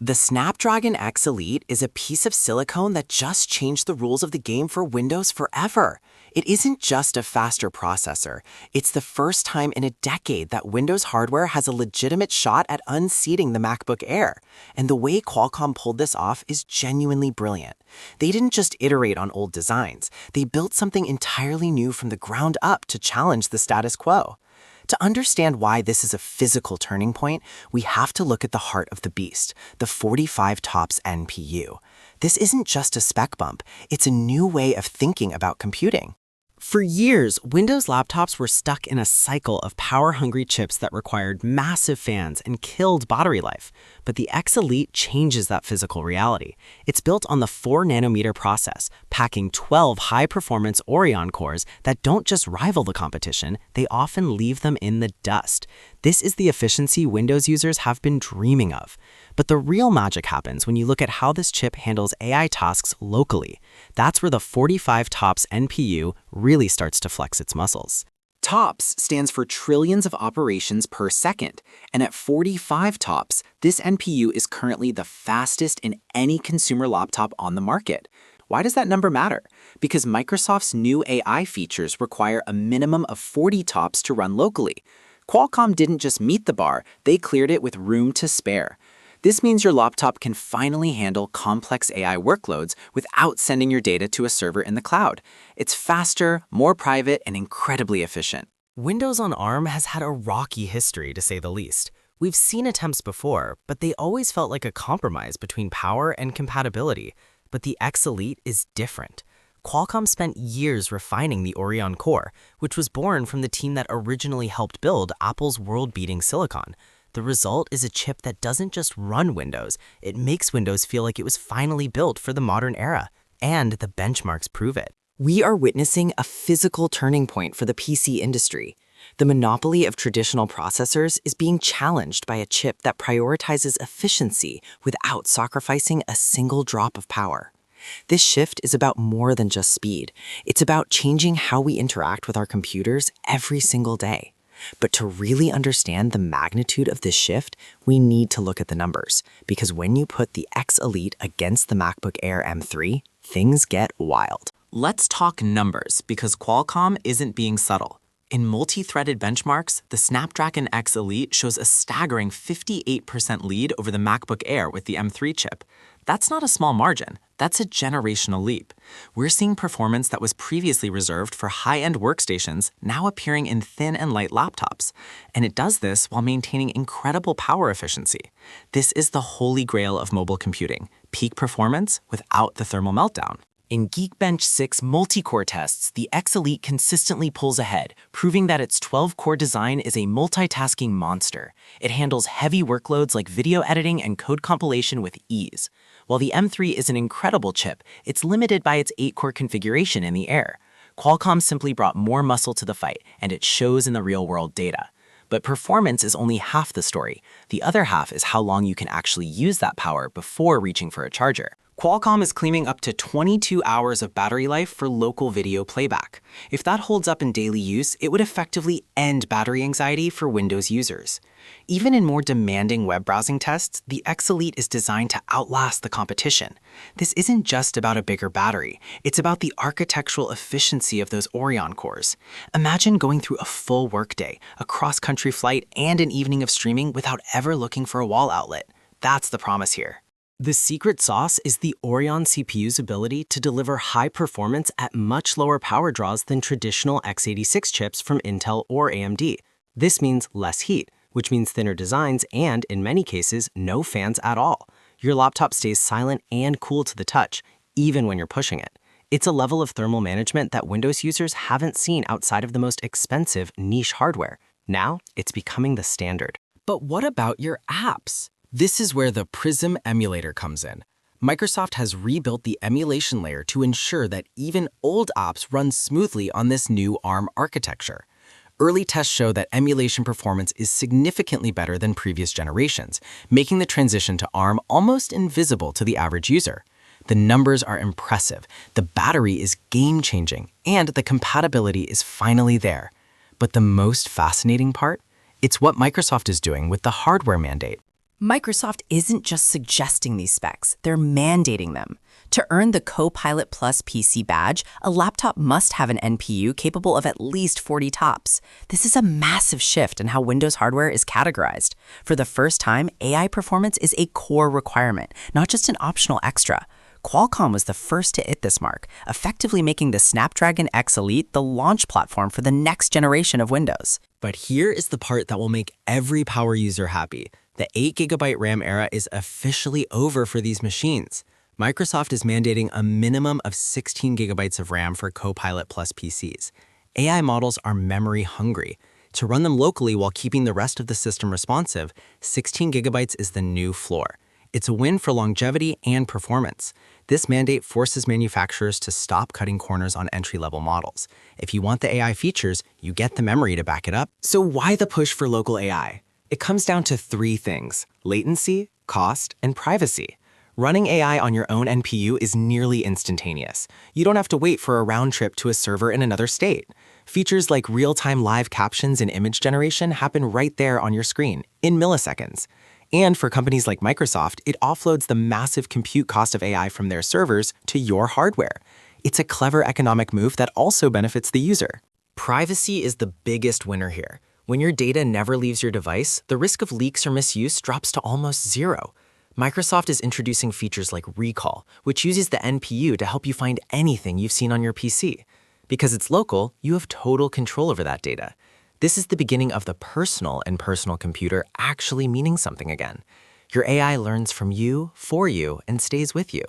The Snapdragon X Elite is a piece of silicone that just changed the rules of the game for Windows forever. It isn't just a faster processor. It's the first time in a decade that Windows hardware has a legitimate shot at unseating the MacBook Air. And the way Qualcomm pulled this off is genuinely brilliant. They didn't just iterate on old designs. They built something entirely new from the ground up to challenge the status quo. To understand why this is a physical turning point, we have to look at the heart of the beast, the 45 TOPS NPU. This isn't just a spec bump, it's a new way of thinking about computing. For years, Windows laptops were stuck in a cycle of power-hungry chips that required massive fans and killed battery life. But the X Elite changes that physical reality. It's built on the 4-nanometer process, packing 12 high-performance Oryon cores that don't just rival the competition, they often leave them in the dust. This is the efficiency Windows users have been dreaming of. But the real magic happens when you look at how this chip handles AI tasks locally. That's where the 45 TOPS NPU really starts to flex its muscles. TOPS stands for trillions of operations per second, and at 45 TOPS, this NPU is currently the fastest in any consumer laptop on the market. Why does that number matter? Because Microsoft's new AI features require a minimum of 40 TOPS to run locally. Qualcomm didn't just meet the bar, they cleared it with room to spare. This means your laptop can finally handle complex AI workloads without sending your data to a server in the cloud. It's faster, more private, and incredibly efficient. Windows on ARM has had a rocky history, to say the least. We've seen attempts before, but they always felt like a compromise between power and compatibility. But the X Elite is different. Qualcomm spent years refining the Oryon core, which was born from the team that originally helped build Apple's world-beating silicon. The result is a chip that doesn't just run Windows, it makes Windows feel like it was finally built for the modern era. And the benchmarks prove it. We are witnessing a physical turning point for the PC industry. The monopoly of traditional processors is being challenged by a chip that prioritizes efficiency without sacrificing a single drop of power. This shift is about more than just speed. It's about changing how we interact with our computers every single day. But to really understand the magnitude of this shift, we need to look at the numbers, because when you put the X Elite against the MacBook Air M3, things get wild. Let's talk numbers, because Qualcomm isn't being subtle. In multi-threaded benchmarks, the Snapdragon X Elite shows a staggering 58% lead over the MacBook Air with the M3 chip. That's not a small margin. That's a generational leap. We're seeing performance that was previously reserved for high-end workstations now appearing in thin and light laptops. And it does this while maintaining incredible power efficiency. This is the holy grail of mobile computing, peak performance without the thermal meltdown. In Geekbench 6 multi-core tests, the X Elite consistently pulls ahead, proving that its 12-core design is a multitasking monster. It handles heavy workloads like video editing and code compilation with ease. While the M3 is an incredible chip, it's limited by its 8-core configuration in the Air. Qualcomm simply brought more muscle to the fight, and it shows in the real-world data. But performance is only half the story. The other half is how long you can actually use that power before reaching for a charger. Qualcomm is claiming up to 22 hours of battery life for local video playback. If that holds up in daily use, it would effectively end battery anxiety for Windows users. Even in more demanding web browsing tests, the X Elite is designed to outlast the competition. This isn't just about a bigger battery, it's about the architectural efficiency of those Oryon cores. Imagine going through a full workday, a cross-country flight, and an evening of streaming without ever looking for a wall outlet. That's the promise here. The secret sauce is the Oryon CPU's ability to deliver high performance at much lower power draws than traditional x86 chips from Intel or AMD. This means less heat, which means thinner designs and, in many cases, no fans at all. Your laptop stays silent and cool to the touch, even when you're pushing it. It's a level of thermal management that Windows users haven't seen outside of the most expensive niche hardware. Now, it's becoming the standard. But what about your apps? This is where the Prism emulator comes in. Microsoft has rebuilt the emulation layer to ensure that even old apps run smoothly on this new ARM architecture. Early tests show that emulation performance is significantly better than previous generations, making the transition to ARM almost invisible to the average user. The numbers are impressive, the battery is game-changing, and the compatibility is finally there. But the most fascinating part? It's what Microsoft is doing with the hardware mandate. Microsoft isn't just suggesting these specs, they're mandating them. To earn the Copilot PC badge, a laptop must have an NPU capable of at least 40 TOPS. This is a massive shift in how Windows hardware is categorized. For the first time, AI performance is a core requirement, not just an optional extra. Qualcomm was the first to hit this mark, effectively making the Snapdragon X Elite the launch platform for the next generation of Windows. But here is the part that will make every power user happy. The 8GB RAM era is officially over for these machines. Microsoft is mandating a minimum of 16GB of RAM for Copilot PCs. AI models are memory hungry. To run them locally while keeping the rest of the system responsive, 16GB is the new floor. It's a win for longevity and performance. This mandate forces manufacturers to stop cutting corners on entry-level models. If you want the AI features, you get the memory to back it up. So why the push for local AI? It comes down to three things: latency, cost, and privacy. Running AI on your own NPU is nearly instantaneous. You don't have to wait for a round trip to a server in another state. Features like real-time live captions and image generation happen right there on your screen, in milliseconds. And for companies like Microsoft, it offloads the massive compute cost of AI from their servers to your hardware. It's a clever economic move that also benefits the user. Privacy is the biggest winner here. When your data never leaves your device, the risk of leaks or misuse drops to almost zero. Microsoft is introducing features like Recall, which uses the NPU to help you find anything you've seen on your PC. Because it's local, you have total control over that data. This is the beginning of the personal and personal computer actually meaning something again. Your AI learns from you, for you, and stays with you.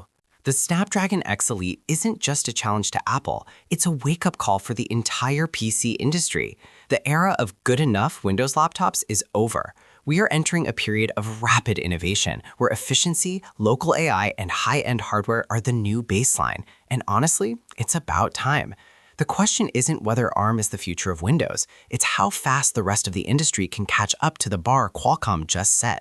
The Snapdragon X Elite isn't just a challenge to Apple, it's a wake-up call for the entire PC industry. The era of good enough Windows laptops is over. We are entering a period of rapid innovation where efficiency, local AI, and high-end hardware are the new baseline. And honestly, it's about time. The question isn't whether ARM is the future of Windows, it's how fast the rest of the industry can catch up to the bar Qualcomm just set.